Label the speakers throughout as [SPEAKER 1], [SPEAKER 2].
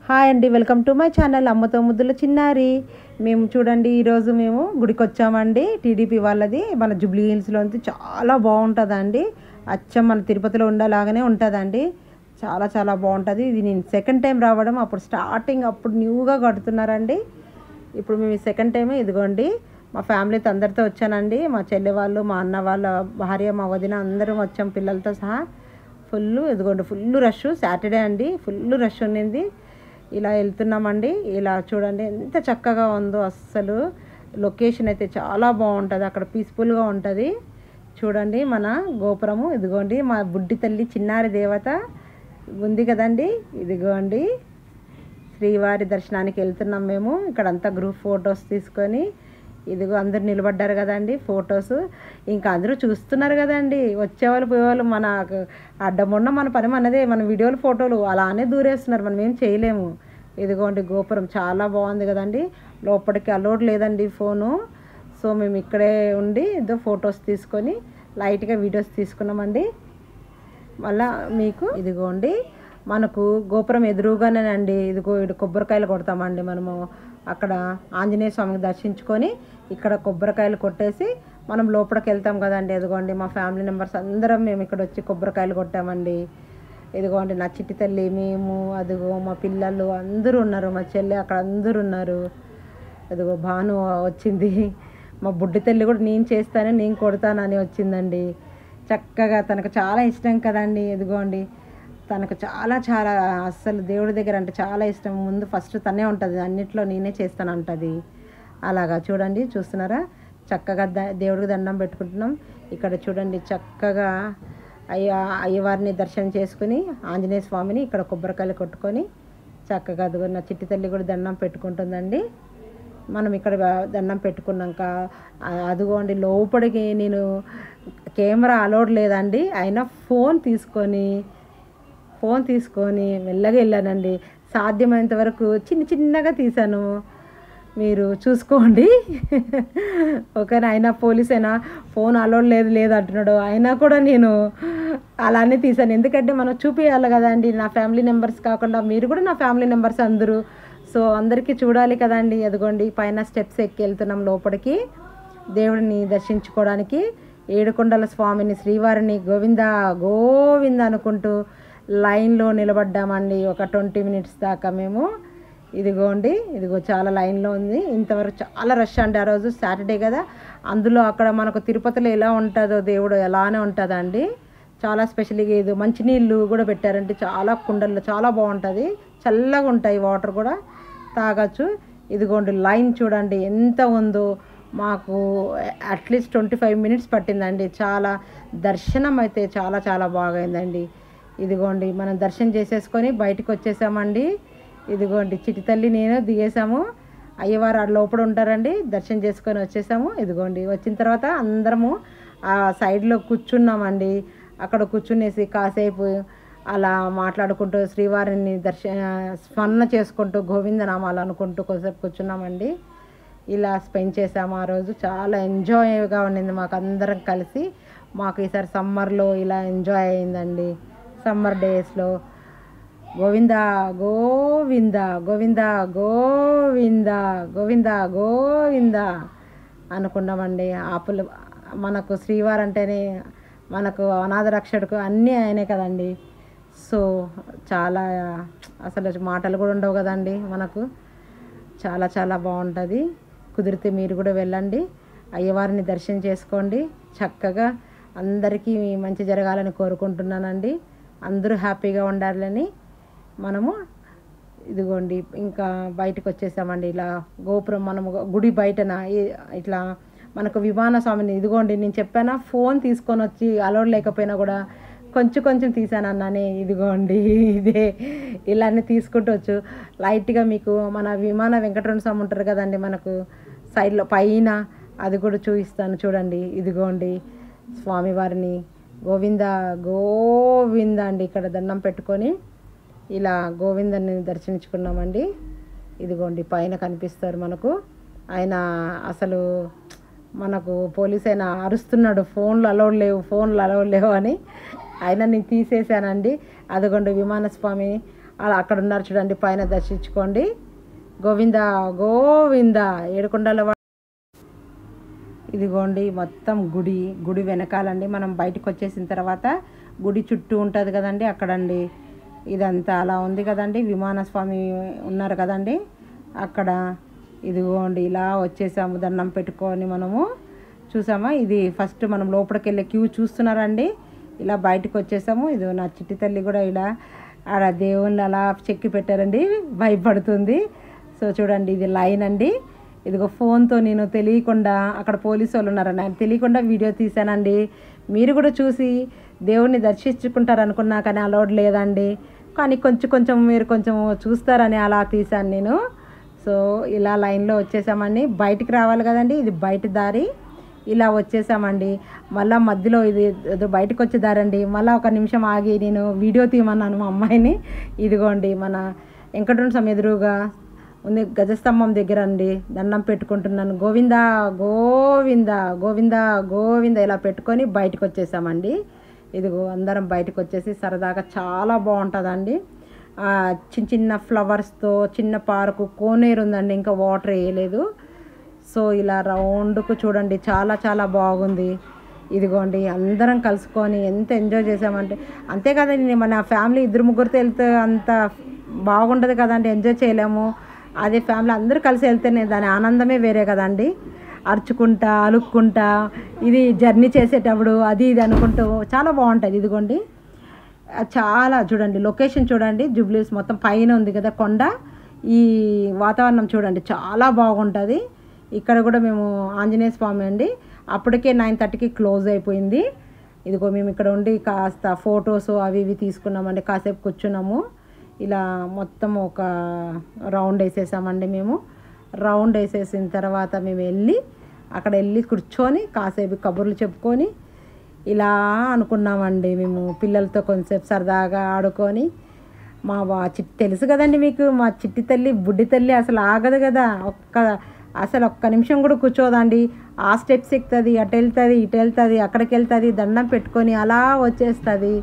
[SPEAKER 1] Hi అండి, welcome to my channel అమ్మతో ముద్దుల చిన్నారి. మేము చూడండి ఈరోజు మేము గుడికి వచ్చామండి. టీడీపీ వాళ్ళది మన జూబ్లీ హిల్స్లోంచి చాలా బాగుంటుందండి. అచ్చం మన తిరుపతిలో ఉండలాగానే ఉంటుందండి. చాలా చాలా బాగుంటుంది. ఇది నేను సెకండ్ టైం రావడం. అప్పుడు స్టార్టింగ్ అప్పుడు న్యూగా కడుతున్నారండి. ఇప్పుడు మేము సెకండ్ టైం ఇదిగోండి మా ఫ్యామిలీతో అందరితో వచ్చానండి. మా చెల్లె వాళ్ళు, మా అన్న వాళ్ళ భార్య, మా వదిన అందరం వచ్చాం పిల్లలతో సహా. ఇదిగోండి ఫుల్ రష్. సాటర్డే అండి, ఫుల్ రష్ ఉన్నింది. ఇలా వెళ్తున్నామండి. ఇలా చూడండి ఎంత చక్కగా ఉందో. అస్సలు లొకేషన్ అయితే చాలా బాగుంటుంది. అక్కడ పీస్ఫుల్గా ఉంటుంది. చూడండి మన గోపురము. ఇదిగోండి మా బుడ్డి తల్లి చిన్నారి దేవత ఉంది కదండి. ఇదిగోండి శ్రీవారి దర్శనానికి వెళ్తున్నాం మేము. ఇక్కడంతా గ్రూప్ ఫొటోస్ తీసుకొని ఇదిగో అందరు నిలబడ్డారు కదండి ఫొటోస్. ఇంకా అందరూ చూస్తున్నారు కదండి, వచ్చేవాళ్ళు పోయేవాళ్ళు. మన అడ్డమున్న మన పని మనదే. మన వీడియోలు ఫోటోలు అలానే దూరేస్తున్నారు, మనం ఏం చేయలేము. ఇదిగోండి గోపురం చాలా బాగుంది కదండి. లోపలికి అలౌడ్ లేదండి ఫోను. సో మేము ఇక్కడే ఉండి ఏదో ఫొటోస్ తీసుకొని లైట్గా వీడియోస్ తీసుకున్నామండి. మళ్ళా మీకు ఇదిగోండి మనకు గోపురం ఎదురుగానేనండి. ఇదిగో ఇటు కొబ్బరికాయలు కొడతామండి మనము. అక్కడ ఆంజనేయ స్వామికి దర్శించుకొని ఇక్కడ కొబ్బరికాయలు కొట్టేసి మనం లోపలికి వెళ్తాం కదండి. ఇదిగోండి మా ఫ్యామిలీ మెంబర్స్ అందరం మేము ఇక్కడ వచ్చి కొబ్బరికాయలు కొట్టామండి. ఇదిగోండి నా చిట్టి తల్లి, మేము, అదిగో మా పిల్లలు అందరూ ఉన్నారు. మా చెల్లి అక్కడ అందరూ ఉన్నారు. అదిగో భాను వచ్చింది. మా బుడ్డి తల్లి కూడా నేను చేస్తాను, నేను కొడతానని వచ్చిందండి. చక్కగా తనకు చాలా ఇష్టం కదండి. ఇదిగోండి తనకు చాలా చాలా అస్సలు దేవుడి దగ్గర అంటే చాలా ఇష్టం. ముందు ఫస్ట్ తనే ఉంటుంది, అన్నిట్లో నేనే చేస్తాను అంటుంది. అలాగా చూడండి, చూస్తున్నారా చక్కగా దేవుడికి దండం పెట్టుకుంటున్నాం. ఇక్కడ చూడండి చక్కగా అయ్యవారిని దర్శనం చేసుకుని ఆంజనేయ స్వామిని ఇక్కడ కొబ్బరికాయలు కొట్టుకొని చక్కగా అదిగో నా చిట్టి తల్లి కూడా దండం పెట్టుకుంటుందండి. మనం ఇక్కడ దండం పెట్టుకున్నాక అదిగోండి లోపలికి నేను కెమెరా అలౌడ్ లేదండి, అయినా ఫోన్ తీసుకొని మెల్లగా వెళ్ళానండి. సాధ్యమైనంత వరకు చిన్నగా తీశాను, మీరు చూసుకోండి. ఓకేనా. అయినా పోలీస్ అయినా ఫోన్ అలౌడ్ లేదు అంటున్నాడు, అయినా కూడా నేను అలానే తీశాను. ఎందుకంటే మనం చూపించాలి కదండి. నా ఫ్యామిలీ మెంబర్స్ కాకుండా మీరు కూడా నా ఫ్యామిలీ మెంబర్స్ అందరూ. సో అందరికీ చూడాలి కదండి. అదిగోండి పైన స్టెప్స్ ఎక్కి వెళ్తున్నాం లోపలికి దేవుడిని దర్శించుకోవడానికి. ఏడుకొండల స్వామిని, శ్రీవారిని గోవింద అనుకుంటూ లైన్లో నిలబడ్డామండి ఒక 20 మినిట్స్ దాకా మేము. ఇదిగో చాలా లైన్లో ఉంది. ఇంతవరకు చాలా రష్ అండి. ఆ రోజు సాటర్డే కదా, అందులో అక్కడ మనకు తిరుపతిలో ఎలా ఉంటుందో దేవుడు అలానే ఉంటుందండి. చాలా స్పెషల్గా ఇది మంచినీళ్ళు కూడా పెట్టారంటే చాలా కుండల్లో చాలా బాగుంటుంది. చల్లగా ఉంటాయి, వాటర్ కూడా తాగొచ్చు. ఇదిగోండి లైన్ చూడండి ఎంత ఉందో. మాకు అట్లీస్ట్ 25 మినిట్స్ పట్టిందండి. చాలా దర్శనం అయితే చాలా చాలా బాగైందండి. ఇదిగోండి మనం దర్శనం చేసేసుకొని బయటకు వచ్చేసామండి. ఇదిగోండి చిట్టి తల్లి నేను దిగేసాము. అయ్యవారు ఆ లోపల ఉంటారండి. దర్శనం చేసుకొని వచ్చేసాము. ఇదిగోండి వచ్చిన తర్వాత అందరము ఆ సైడ్లో కూర్చున్నామండి. అక్కడ కూర్చునేసి కాసేపు అలా మాట్లాడుకుంటూ శ్రీవారిని స్మరణ చేసుకుంటూ గోవిందనామాలు అనుకుంటూ కొద్దిసేపు కూర్చున్నామండి. ఇలా స్పెండ్ చేసాము ఆ రోజు. చాలా ఎంజాయ్గా ఉండింది మాకు అందరం కలిసి. మాకు ఈసారి సమ్మర్లో ఇలా ఎంజాయ్ అయిందండి. సమ్మర్ డేస్లో గోవింద గోవింద గోవింద గోవింద గోవింద గోవింద అనుకున్నామండి. ఆపులు మనకు శ్రీవారు అంటేనే మనకు అనాథ రక్షకుడు అన్నీ ఆయనే కదండి. సో చాలా అసలు మాటలు కూడా ఉండవు కదండి మనకు. చాలా చాలా బాగుంటుంది. కుదిరితే మీరు కూడా వెళ్ళండి, అయ్యవారిని దర్శనం చేసుకోండి. చక్కగా అందరికీ మంచి జరగాలని కోరుకుంటున్నానండి. అందరూ హ్యాపీగా ఉండాలని. మనము ఇదిగోండి ఇంకా బయటకు వచ్చేసామండి. ఇలా గోపురం మనము గుడి బయటన ఇట్లా మనకు విమాన స్వామిని ఇదిగోండి నేను చెప్పానా ఫోన్ తీసుకొని వచ్చి అలౌడ్ లేకపోయినా కూడా కొంచెం తీసాను అన్నానే. ఇదిగోండి ఇదే ఇలానే తీసుకుంటూ వచ్చు. లైట్గా మీకు మన విమాన వెంకటరమణ స్వామి ఉంటారు కదండి మనకు సైడ్లో పైన, అది కూడా చూపిస్తాను చూడండి. ఇదిగోండి స్వామివారిని గోవింద అండి ఇక్కడ దండం పెట్టుకొని ఇలా గోవిందని దర్శించుకున్నామండి. ఇదిగోండి పైన కనిపిస్తారు మనకు ఆయన. అసలు మనకు పోలీస్ అయినా అరుస్తున్నాడు, ఫోన్లు అలౌడ్ లేవు అని. అయినా నేను తీసేసానండి. అదిగోండి విమానస్వామి అలా అక్కడ ఉన్నారు చూడండి, పైన దర్శించుకోండి. గోవింద గోవింద ఏడుకొండల ఇదిగోండి మొత్తం గుడి వెనకాలండి. మనం బయటకు వచ్చేసిన తర్వాత గుడి చుట్టూ ఉంటుంది కదండి అక్కడండి. ఇదంతా అలా ఉంది కదండి, విమానస్వామి ఉన్నారు కదండి అక్కడ. ఇదిగోండి ఇలా వచ్చేసాము దండం పెట్టుకొని మనము. చూసామా, ఇది ఫస్ట్ మనం లోపలికి వెళ్ళే క్యూ చూస్తున్నారండి. ఇలా బయటకు వచ్చేసాము. ఇది నా చిట్టి తల్లి కూడా ఇలా ఆడ దేవుణ్ణి అలా చెక్కి పెట్టారండి, భయపడుతుంది. సో చూడండి, ఇది లైన్ అండి. ఇదిగో ఫోన్తో నేను తెలియకుండా, అక్కడ పోలీసు వాళ్ళు ఉన్నారని ఆయన తెలియకుండా వీడియో తీశానండి. మీరు కూడా చూసి దేవుణ్ణి దర్శించుకుంటారనుకున్నా కానీ అలౌడ్ లేదండి. కానీ కొంచెం మీరు కొంచెం చూస్తారని అలా తీశాను నేను. సో ఇలా లైన్లో వచ్చేసామండి. బయటికి రావాలి కదండి, ఇది బయట దారి. ఇలా వచ్చేసామండి. మళ్ళీ మధ్యలో ఇది బయటకు వచ్చే దారండి. మళ్ళీ ఒక నిమిషం ఆగి నేను వీడియో తీయమన్నాను మా అమ్మాయిని. ఇదిగోండి మన వెంకటరమణ స్వామి ఎదురుగా ఉంది గజస్తంభం దగ్గర అండి దండం పెట్టుకుంటున్నాను. గోవింద గోవింద గోవింద గోవింద ఇలా పెట్టుకొని బయటకు వచ్చేసామండి. ఇదిగో అందరం బయటకు వచ్చేసి సరదాగా చాలా బాగుంటుందండి. చిన్న ఫ్లవర్స్తో చిన్న పార్కు, కోనేరు ఉందండి, ఇంకా వాటర్ వేయలేదు. సో ఇలా రౌండ్కు చూడండి, చాలా బాగుంది. ఇదిగోండి అందరం కలుసుకొని ఎంత ఎంజాయ్ చేసామంటే, అంతే కదండి, మన ఫ్యామిలీ 2-3 వెళ్తే అంత బాగుంటుంది కదండి, ఎంజాయ్ చేయలేము. అదే ఫ్యామిలీ అందరూ కలిసి వెళ్తేనే దాని ఆనందమే వేరే కదండి. అరుచుకుంటా అలుక్కుంటా ఇది జర్నీ చేసేటప్పుడు అది ఇది అనుకుంటూ చాలా బాగుంటుంది. ఇదిగోండి చాలా చూడండి, లొకేషన్ చూడండి, జూబ్లీస్ మొత్తం పైన ఉంది కదా కొండ. ఈ వాతావరణం చూడండి చాలా బాగుంటుంది. ఇక్కడ కూడా మేము ఆంజనేయ స్వామి అండి, అప్పటికే 9:30కి క్లోజ్ అయిపోయింది. ఇదిగో మేము ఇక్కడ ఉండి కాస్త ఫొటోస్ అవి ఇవి తీసుకున్నామండి, కాసేపు కూర్చున్నాము. ఇలా మొత్తం ఒక రౌండ్ వేసేసామండి మేము. రౌండ్ వేసేసిన తర్వాత మేము అక్కడ వెళ్ళి కూర్చొని కాసేపు కబుర్లు చెప్పుకొని ఇలా అనుకున్నామండి. మేము పిల్లలతో కొంచెంసేపు సరదాగా ఆడుకొని తెలుసు కదండి మీకు, మా చిట్టి తల్లి బుడ్డి తల్లి అసలు ఆగదు కదా, అసలు ఒక్క నిమిషం కూడా కూర్చోదండి. ఆ స్టెప్స్ ఎక్కుతుంది, అటు వెళ్తుంది ఇటు వెళ్తుంది, అక్కడికి వెళ్తుంది, దండం పెట్టుకొని అలా వచ్చేస్తుంది.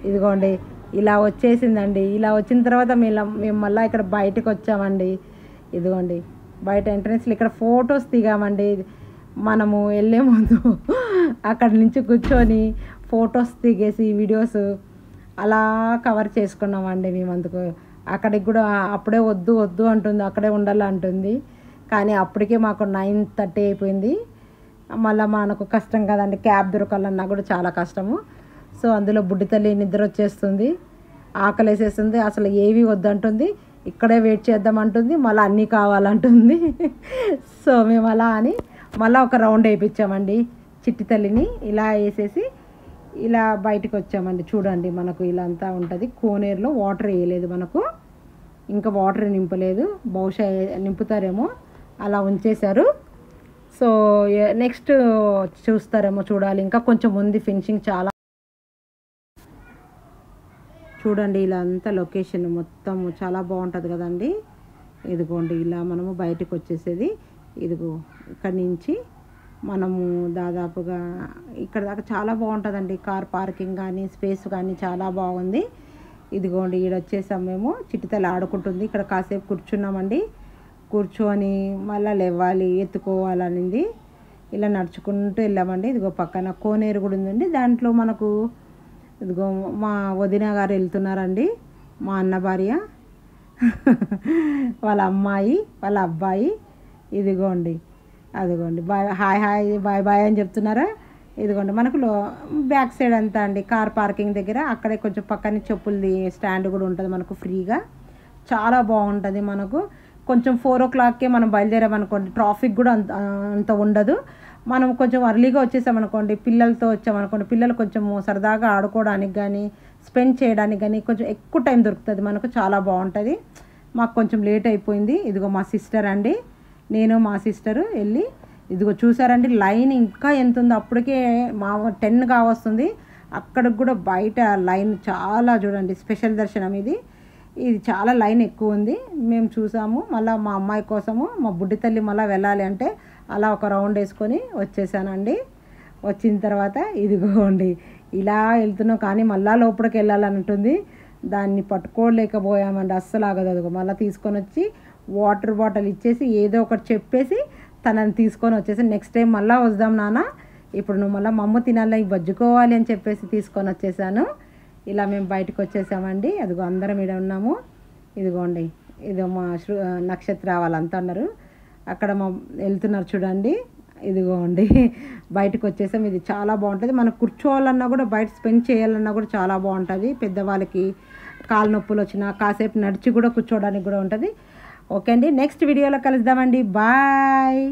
[SPEAKER 1] ఇదిగోండి ఇలా వచ్చేసిందండి. ఇలా వచ్చిన తర్వాత మేము మళ్ళీ ఇక్కడ బయటకు వచ్చామండి. ఇదిగోండి బయట ఎంట్రన్స్లో ఇక్కడ ఫొటోస్ దిగామండి. మనము వెళ్ళే ముందు అక్కడి నుంచి కూర్చొని ఫొటోస్ దిగేసి వీడియోస్ అలా కవర్ చేసుకున్నామండి మేము. అందుకు అక్కడికి కూడా అప్పుడే వద్దు అంటుంది, అక్కడే ఉండాలంటుంది. కానీ అప్పటికే మాకు 9:30 అయిపోయింది. మళ్ళీ మనకు కష్టం కదండి, క్యాబ్ దొరకాలన్నా కూడా చాలా కష్టము. సో అందులో బుడ్డి తల్లి నిద్ర వచ్చేస్తుంది, ఆకలి వేసేస్తుంది, అసలు ఏవి వద్దంటుంది, ఇక్కడే వెయిట్ చేద్దామంటుంది, మళ్ళీ అన్నీ కావాలంటుంది. సో మేము అలా అని మళ్ళీ ఒక రౌండ్ వేయించామండి చిట్టి తల్లిని. ఇలా వేసేసి ఇలా బయటకు వచ్చామండి. చూడండి మనకు ఇలా అంతా ఉంటుంది. కోనేరులో వాటర్ వేయలేదు మనకు, ఇంకా వాటర్ నింపలేదు, బహుశా నింపుతారేమో, అలా ఉంచేశారు. సో నెక్స్ట్ చూస్తారేమో, చూడాలి. ఇంకా కొంచెం ఉంది ఫినిషింగ్. చాలా చూడండి ఇలా అంతా లొకేషన్ మొత్తం చాలా బాగుంటుంది కదండి. ఇదిగోండి ఇలా మనము బయటకు వచ్చేసేది. ఇదిగో ఇక్కడి నుంచి మనము దాదాపుగా ఇక్కడ దాకా చాలా బాగుంటుందండి. కార్ పార్కింగ్ కానీ స్పేస్ కానీ చాలా బాగుంది. ఇదిగోండి ఈడ వచ్చేసాం మేము. చిట్టితల్లి ఆడుకుంటుంది, ఇక్కడ కాసేపు కూర్చున్నామండి. కూర్చొని మళ్ళీ లేవాలి, ఎత్తుకోవాలనింది. ఇలా నడుచుకుంటూ వెళ్ళామండి. ఇదిగో పక్కన కోనేరు కూడా ఉందండి. దాంట్లో మనకు ఇదిగో మా వదిన గారు వెళ్తున్నారండి, మా అన్న భార్య, వాళ్ళ అమ్మాయి, వాళ్ళ అబ్బాయి. ఇదిగోండి అదిగోండి హాయ్ బాయ్ అని చెప్తున్నారా. ఇదిగోండి మనకు బ్యాక్ సైడ్ అంతా అండి కార్ పార్కింగ్ దగ్గర, అక్కడే కొంచెం పక్కనే చెప్పులది స్టాండ్ కూడా ఉంటుంది మనకు ఫ్రీగా. చాలా బాగుంటుంది. మనకు కొంచెం 4 o'clockకే మనం బయలుదేరామనుకోండి, ట్రాఫిక్ కూడా అంత ఉండదు. మనం కొంచెం అర్లీగా వచ్చేసామనుకోండి, పిల్లలతో వచ్చామనుకోండి, పిల్లలు కొంచెం సరదాగా ఆడుకోవడానికి కానీ స్పెండ్ చేయడానికి కానీ కొంచెం ఎక్కువ టైం దొరుకుతుంది మనకు, చాలా బాగుంటుంది. మాకు కొంచెం లేట్ అయిపోయింది. ఇదిగో మా సిస్టర్ అండి, నేను మా సిస్టరు వెళ్ళి ఇదిగో చూసారండి లైన్ ఇంకా ఎంత ఉందో, అప్పటికే మా 10 కావస్తుంది. అక్కడికి కూడా బయట లైన్ చాలా చూడండి, స్పెషల్ దర్శనం ఇది చాలా లైన్ ఎక్కువ ఉంది. మేము చూసాము. మళ్ళీ మా అమ్మాయి కోసము మా బుడ్డి తల్లి మళ్ళీ వెళ్ళాలి అంటే అలా ఒక రౌండ్ వేసుకొని వచ్చేసానండి. వచ్చిన తర్వాత ఇదిగోండి ఇలా వెళ్తున్నాం, కానీ మళ్ళీ లోపలికి వెళ్ళాలని ఉంటుంది. దాన్ని పట్టుకోలేకపోయామండి, అస్సలు ఆగదు. అదిగో మళ్ళీ తీసుకొని వచ్చి వాటర్ బాటిల్ ఇచ్చేసి ఏదో ఒకటి చెప్పేసి తనని తీసుకొని వచ్చేసి నెక్స్ట్ టైం మళ్ళీ వద్దాం నాన్న, ఇప్పుడు నువ్వు మళ్ళీ మమ్మ తినాలి బజ్జుకోవాలి అని చెప్పేసి తీసుకొని వచ్చేసాను. ఇలా మేము బయటకు వచ్చేసామండి. అదిగో అందరం ఇక్కడ ఉన్నాము. ఇదిగోండి, ఇది మా నక్షత్ర వాళ్ళంతా ఉన్నారు, అక్కడ మా వెళ్తున్నారు చూడండి. ఇదిగోండి బయటకు వచ్చేసాం. ఇది చాలా బాగుంటుంది, మనం కూర్చోవాలన్నా కూడా బయట స్పెండ్ చేయాలన్నా కూడా చాలా బాగుంటుంది. పెద్దవాళ్ళకి కాలు నొప్పులు వచ్చినా కాసేపు నడిచి కూడా కూర్చోవడానికి కూడా ఉంటుంది. ఓకే అండి, నెక్స్ట్ వీడియోలో కలుద్దామండి. బాయ్.